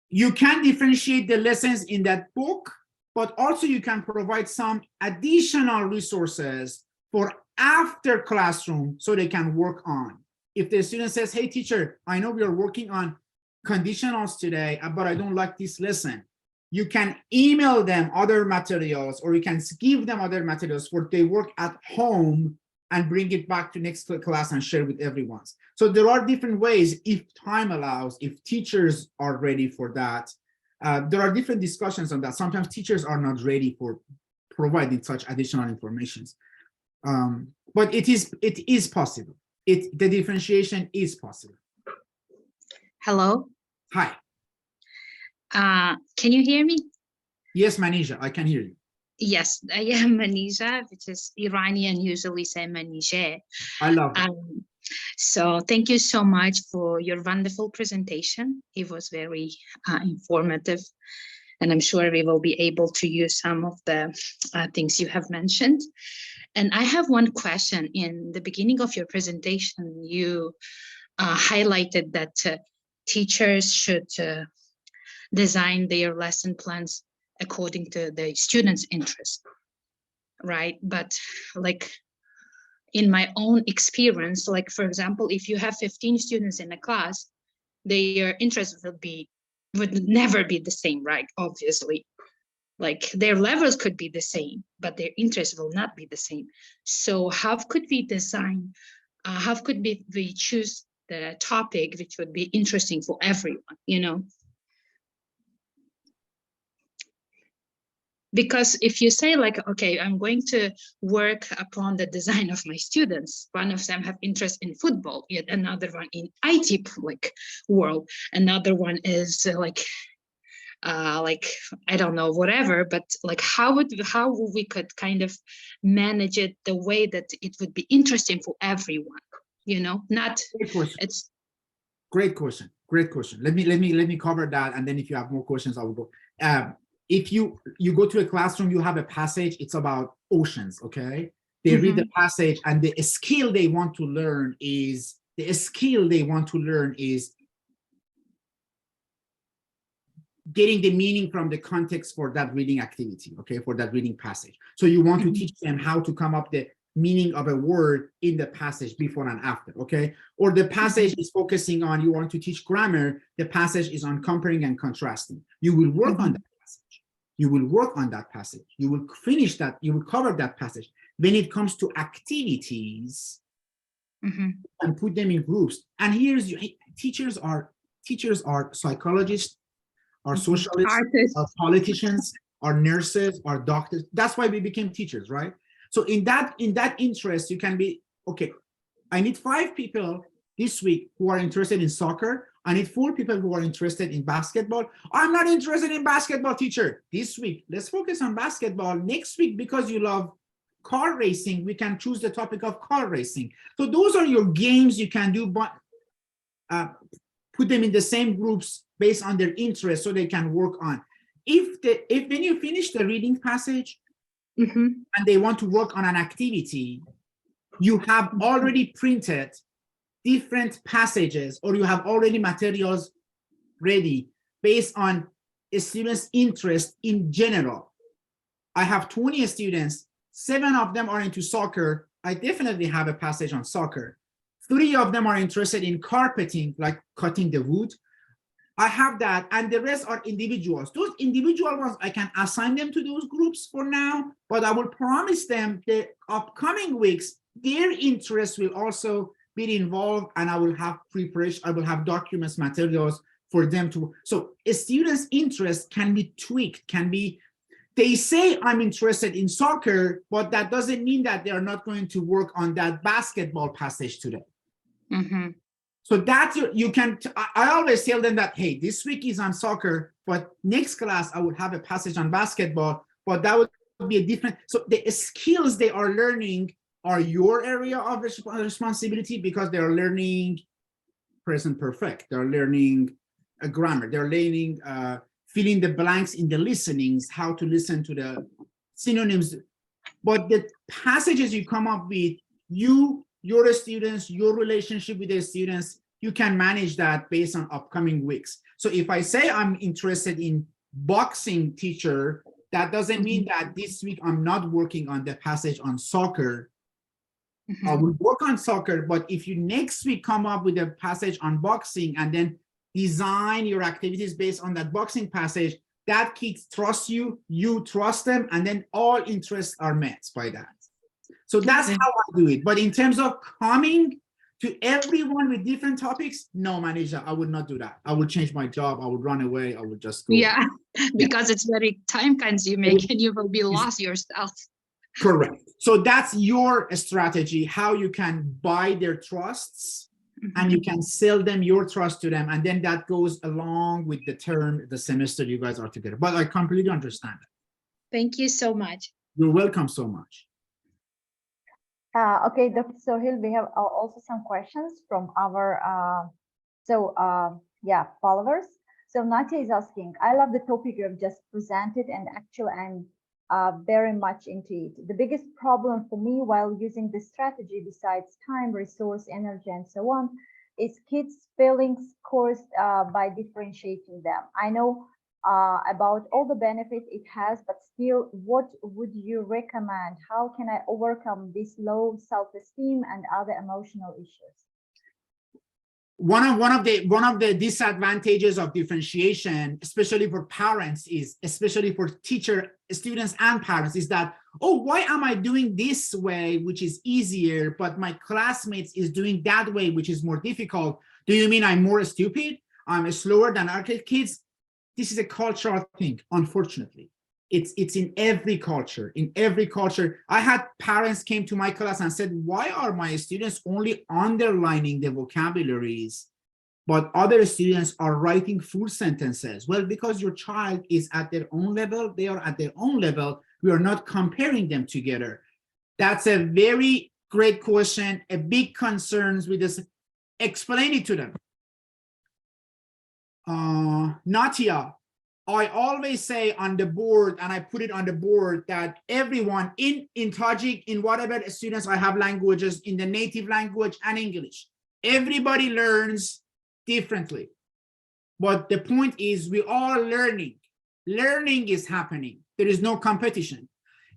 You can differentiate the lessons in that book, but also you can provide some additional resources for after classroom so they can work on. If the student says, hey, teacher, I know we are working on conditionals today, but I don't like this lesson. You can email them other materials, or you can give them other materials for they work at home and bring it back to next class and share with everyone. So there are different ways, if time allows, if teachers are ready for that. There are different discussions on that. Sometimes teachers are not ready for providing such additional information. But it is possible. The differentiation is possible. Hello. Hi. Can you hear me? Yes, Manisha, I can hear you. Yes, I am Manisha, which is Iranian usually say Manisha. I love it. So thank you so much for your wonderful presentation. It was very informative, and I'm sure we will be able to use some of the things you have mentioned. And I have one question. In the beginning of your presentation, you highlighted that teachers should design their lesson plans according to the students' interest, right? But like in my own experience, like for example, if you have 15 students in a class, their interest would never be the same, right? Obviously, like their levels could be the same, but their interest will not be the same. So how could we design, how could we choose the topic which would be interesting for everyone, you know? Because if you say like, okay, I'm going to work upon the design of my students, one of them have interest in football, yet another one in IT like world, another one is like I don't know, whatever, but like how we could kind of manage it the way that it would be interesting for everyone, you know? Not great question. It's great question. Let me cover that, and then if you have more questions, I will go. If you go to a classroom, you have a passage, it's about oceans, okay? They read the passage, and the skill they want to learn is getting the meaning from the context for that reading activity, okay, for that reading passage. So you want to teach them how to come up the meaning of a word in the passage before and after, okay? Or the passage is focusing on, you want to teach grammar, the passage is on comparing and contrasting. You will work on that passage. You will work on that passage. You will finish that, you will cover that passage. When it comes to activities, and put them in groups. And here's teachers are psychologists, are socialists, artists, are politicians, are nurses, are doctors. That's why we became teachers, right? So in that interest, you can be, okay, I need 5 people this week who are interested in soccer. I need 4 people who are interested in basketball. I'm not interested in basketball, teacher. This week, let's focus on basketball. Next week, because you love car racing, we can choose the topic of car racing. So those are your games you can do, but put them in the same groups based on their interests so they can work on. If when you finish the reading passage and they want to work on an activity, you have already printed different passages, or you have already materials ready based on a student's interest in general. I have 20 students, 7 of them are into soccer. I definitely have a passage on soccer. 3 of them are interested in carpeting, like cutting the wood. I have that, and the rest are individuals. Those individual ones, I can assign them to those groups for now, but I will promise them the upcoming weeks, their interests will also be involved, and I will have preparation, I will have documents, materials for them to, so a student's interest can be tweaked, can be, they say I'm interested in soccer, but that doesn't mean that they are not going to work on that basketball passage today. So that's you can, I always tell them that, hey, this week is on soccer, but next class I would have a passage on basketball, but that would be a different, so the skills they are learning are your area of responsibility, because they're learning present perfect, they're learning a grammar, they're learning filling the blanks in the listenings, how to listen to the synonyms. But the passages you come up with, your students, your relationship with the students, you can manage that based on upcoming weeks. So if I say I'm interested in boxing, teacher, that doesn't mean that this week I'm not working on the passage on soccer. I will work on soccer, but if you next week come up with a passage on boxing and then design your activities based on that boxing passage, that kids trust you, you trust them, and then all interests are met by that. So that's how I do it. But in terms of coming to everyone with different topics, no, manager, I would not do that. I would change my job. I would run away. I would just go. Yeah, because it's very time consuming and you will be lost yourself. Correct. So that's your strategy, how you can buy their trusts and you can sell them your trust to them. And then that goes along with the term, the semester you guys are together. But I completely understand that. Thank you so much. You're welcome so much. Okay, Dr. Soheil, we have also some questions from our followers. So Natia is asking, I love the topic you have just presented, and actually I'm very much into it. The biggest problem for me while using this strategy, besides time, resource, energy, and so on, is kids' feelings caused by differentiating them. I know about all the benefits it has, but still, what would you recommend? How can I overcome this low self-esteem and other emotional issues? One of the disadvantages of differentiation, especially for parents, is especially for teacher, students, and parents, is that, oh, why am I doing this way, which is easier, but my classmates is doing that way, which is more difficult? Do you mean I'm more stupid? I'm slower than other kids? This is a cultural thing, unfortunately. It's in every culture. In every culture, I had parents came to my class and said, why are my students only underlining the vocabularies, but other students are writing full sentences? Well, because your child is at their own level, they are at their own level. We are not comparing them together. That's a very great question, a big concerns with this. Explain it to them. Natia, I always say on the board, and I put it on the board, that everyone in Tajik, in whatever students I have languages, in the native language and English, everybody learns differently. But the point is we are learning. Learning is happening. There is no competition.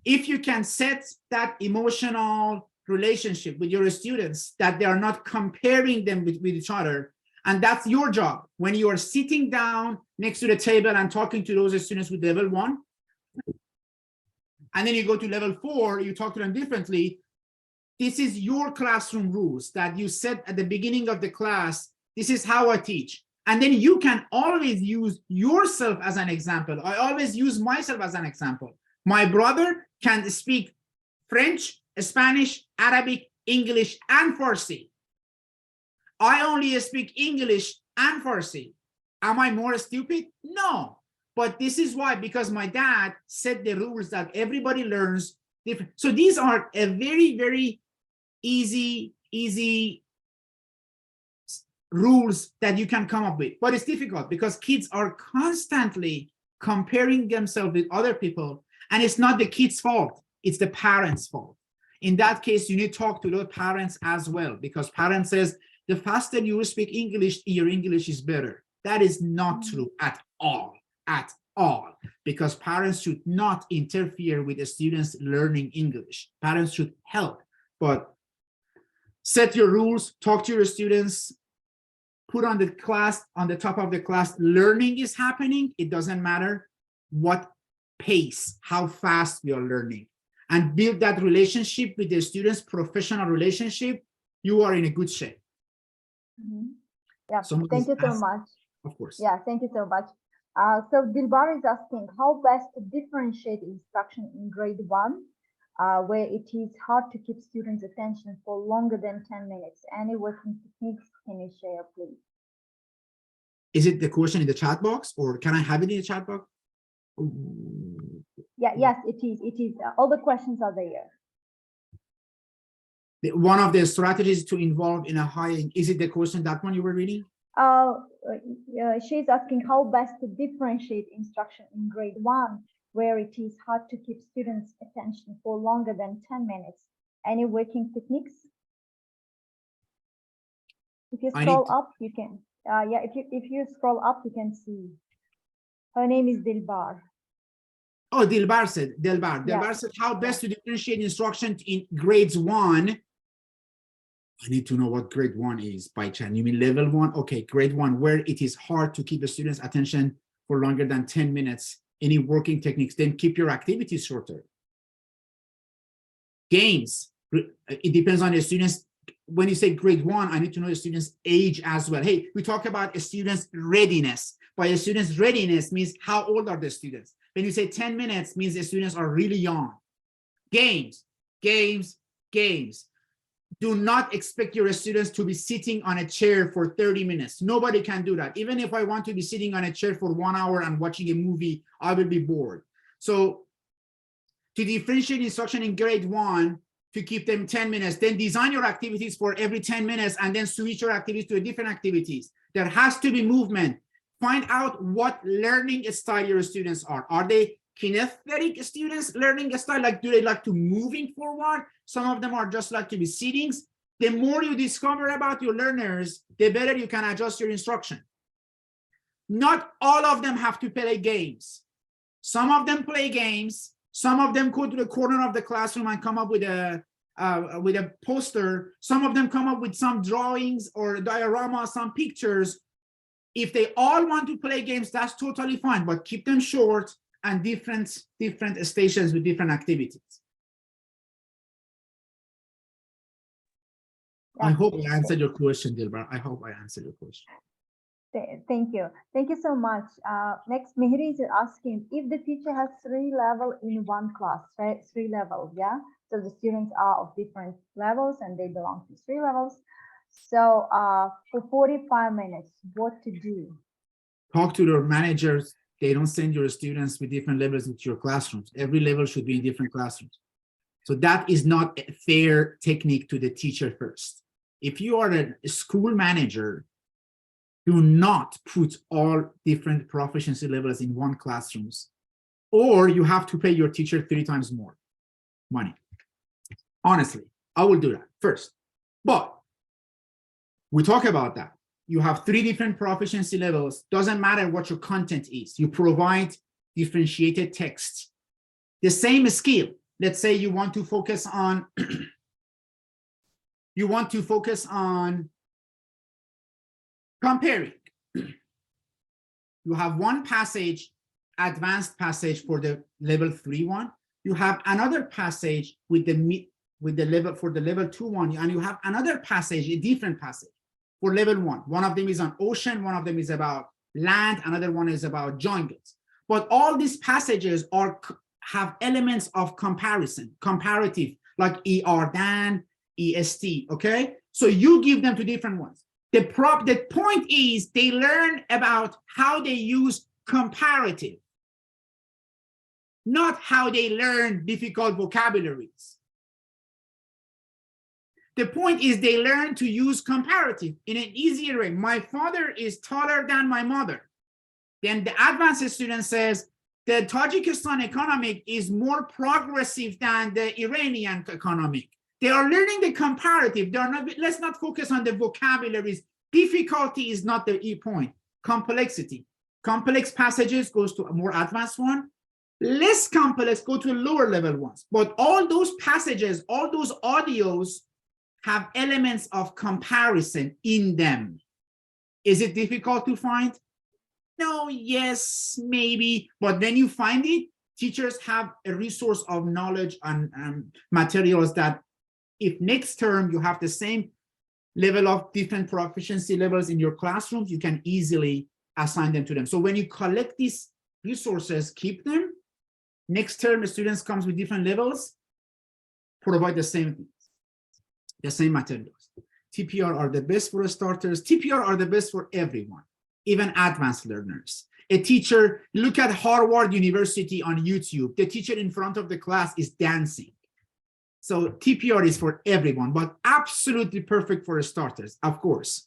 If you can set that emotional relationship with your students, that they are not comparing them with each other, and that's your job. When you are sitting down next to the table and talking to those students with level 1, and then you go to level 4, you talk to them differently. This is your classroom rules that you set at the beginning of the class. This is how I teach. And then you can always use yourself as an example. I always use myself as an example. My brother can speak French, Spanish, Arabic, English, and Farsi. I only speak English and Farsi. Am I more stupid? No. But this is why, because my dad set the rules that everybody learns different. So these are a very, very easy rules that you can come up with. But it's difficult because kids are constantly comparing themselves with other people. And it's not the kid's fault. It's the parents' fault. In that case, you need to talk to the parents as well, because parents says, the faster you speak English, your English is better. That is not true at all, because parents should not interfere with the students learning English. Parents should help, but set your rules, talk to your students, put on the class, on the top of the class, learning is happening. It doesn't matter what pace, how fast we are learning, and build that relationship with the students, professional relationship. You are in a good shape. Yeah, thank you so much. Of course. Yeah, thank you so much. So Dilbar is asking how best to differentiate instruction in grade 1, where it is hard to keep students' attention for longer than 10 minutes. Any working techniques can you share, please? Is it the question in the chat box, or can I have it in the chat box? Yeah, yes, it is. It is. All the questions are there. One of the strategies to involve in a high, is it the question, that one you were reading? She's asking how best to differentiate instruction in grade 1, where it is hard to keep students' attention for longer than 10 minutes. Any working techniques? If you scroll up, you can. Yeah, if you scroll up, you can see. Her name is Dilbar. Oh, Dilbar said, Dilbar said, how best to differentiate instruction in grades 1. I need to know what grade 1 is by chance. You mean level 1? Okay, grade 1, where it is hard to keep the students' attention for longer than 10 minutes. Any working techniques? Then keep your activities shorter. Games, it depends on the students. When you say grade 1, I need to know the students' age as well. Hey, we talk about a student's readiness. By a student's readiness means how old are the students? When you say 10 minutes, means the students are really young. Games. Do not expect your students to be sitting on a chair for 30 minutes. Nobody can do that. Even if I want to be sitting on a chair for 1 hour and watching a movie, I will be bored. So to differentiate instruction in grade 1, to keep them 10 minutes, then design your activities for every 10 minutes and then switch your activities to different activities. There has to be movement. Find out what learning style your students are. Are they kinesthetic students learning style? Like, do they like to moving forward? Some of them are just like to be sitting. The more you discover about your learners, the better you can adjust your instruction. Not all of them have to play games. Some of them play games. Some of them go to the corner of the classroom and come up with a poster. Some of them come up with some drawings or diorama, some pictures. If they all want to play games, that's totally fine, but keep them short and different stations with different activities. Yeah. I hope I answered your question, Dilbar. I hope I answered your question. Thank you. Thank you so much. Next, Mihri is asking if the teacher has 3 levels in one class, right? 3 levels, yeah? So the students are of different levels and they belong to 3 levels. So for 45 minutes, what to do? Talk to your managers. They don't send your students with different levels into your classrooms. Every level should be in different classrooms. So that is not a fair technique to the teacher first. If you are a school manager, do not put all different proficiency levels in one classrooms, or you have to pay your teacher 3 times more money. Honestly, I will do that first. But we talk about that. You have 3 different proficiency levels. Doesn't matter what your content is. You provide differentiated text. The same skill. Let's say you want to focus on comparing. You have one passage, advanced passage for the level 3 one. You have another passage with the level for the level 2 one, and you have another passage, a different passage for level 1. One of them is on ocean, one of them is about land, another one is about jungles. But all these passages have elements of comparison, comparative. like ER than, EST, okay? So you give them to different ones. The point is they learn about how they use comparative, not how they learn difficult vocabularies. The point is they learn to use comparative in an easier way. My father is taller than my mother. Then the advanced student says, the Tajikistan economic is more progressive than the Iranian economic. They are learning the comparative. They are not, let's not focus on the vocabularies. Difficulty is not the point. Complexity. Complex passages goes to a more advanced one. Less complex go to lower level ones. But all those passages, all those audios have elements of comparison in them. Is it difficult to find? No, yes, maybe. But when you find it, teachers have a resource of knowledge and materials that if next term you have the same level of different proficiency levels in your classrooms, you can easily assign them to them. So when you collect these resources, keep them. Next term, the students comes with different levels, provide the same things, the same materials. TPR are the best for starters. TPR are the best for everyone, even advanced learners. A teacher, look at Harvard University on YouTube. The teacher in front of the class is dancing. So TPR is for everyone, but absolutely perfect for starters, of course.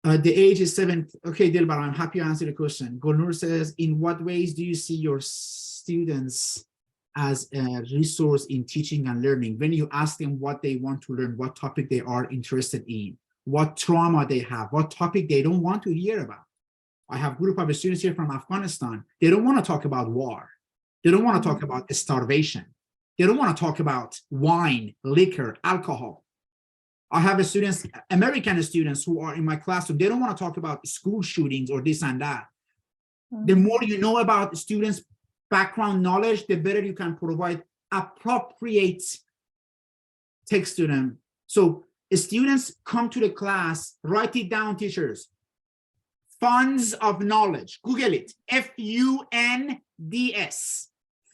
The age is 7. Okay, Dilbar, I'm happy to answer the question. Golnur says, in what ways do you see your students as a resource in teaching and learning? When you ask them what they want to learn, what topic they are interested in, what trauma they have, what topic they don't want to hear about. I have a group of students here from Afghanistan. They don't want to talk about war. They don't want to talk about starvation. They don't want to talk about wine, liquor, alcohol. I have students, American students who are in my classroom. They don't want to talk about school shootings or this and that. The more you know about students' background knowledge, the better you can provide appropriate text to them. So students come to the class, write it down, teachers. Funds of knowledge, Google it, F-U-N-D-S,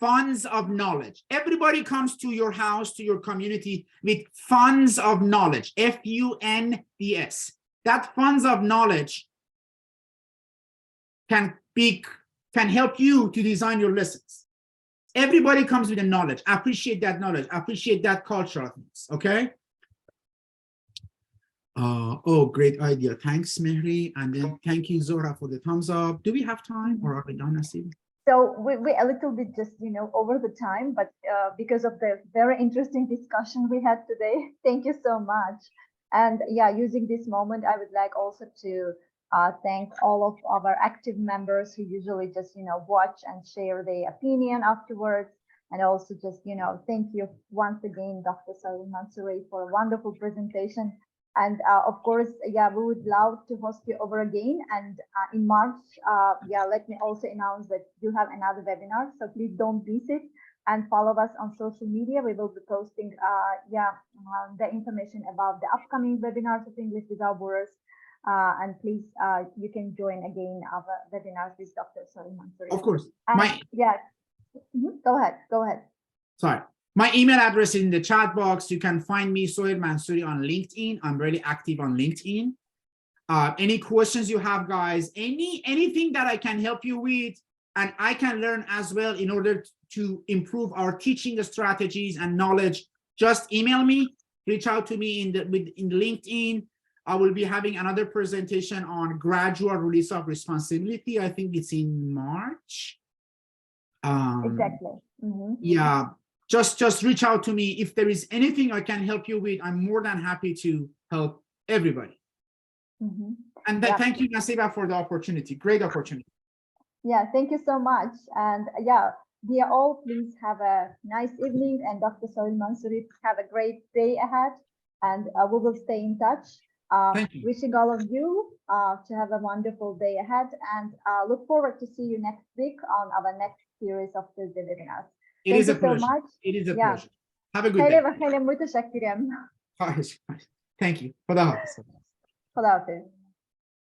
funds of knowledge. Everybody comes to your house, to your community with funds of knowledge, F-U-N-D-S. That funds of knowledge can help you to design your lessons. Everybody comes with the knowledge. Appreciate that knowledge, appreciate that cultural things, okay? Oh, great idea. Thanks, Mehri. And then thank you, Zora, for the thumbs up. Do we have time or are we done, Nasib? So we a little bit just, over the time, but because of the very interesting discussion we had today, thank you so much. And yeah, using this moment, I would like also to thank all of our active members who usually just, watch and share their opinion afterwards. And also just, thank you once again, Dr. Soheil Mansouri, for a wonderful presentation. And of course, yeah, we would love to host you over again. And in March, yeah, let me also announce that you have another webinar. So please don't miss it and follow us on social media. We will be posting, the information about the upcoming webinars of English without borders. And please, you can join again our webinars with Dr. Soheil Mansouri. Of course. Yeah. Go ahead. Go ahead. Sorry. My email address is in the chat box. You can find me, Soheil Mansouri, on LinkedIn. I'm really active on LinkedIn. Any questions you have, guys, anything that I can help you with, and I can learn as well in order to improve our teaching strategies and knowledge, just email me, reach out to me in the LinkedIn. I will be having another presentation on gradual release of responsibility. I think it's in March. Exactly. Yeah. Just reach out to me. If there is anything I can help you with, I'm more than happy to help everybody. And thank you, Nasiba, for the opportunity. Great opportunity. Yeah, thank you so much. And yeah, dear all, please have a nice evening. And Dr. Soheil Mansouri, have a great day ahead. And we will stay in touch. Wishing all of you to have a wonderful day ahead. And look forward to see you next week on our next series of the webinars. It is a pleasure. It is a pleasure. Have a good day. Müteşekkirim. Thank you. Khuda Hafiz. Khuda Hafiz.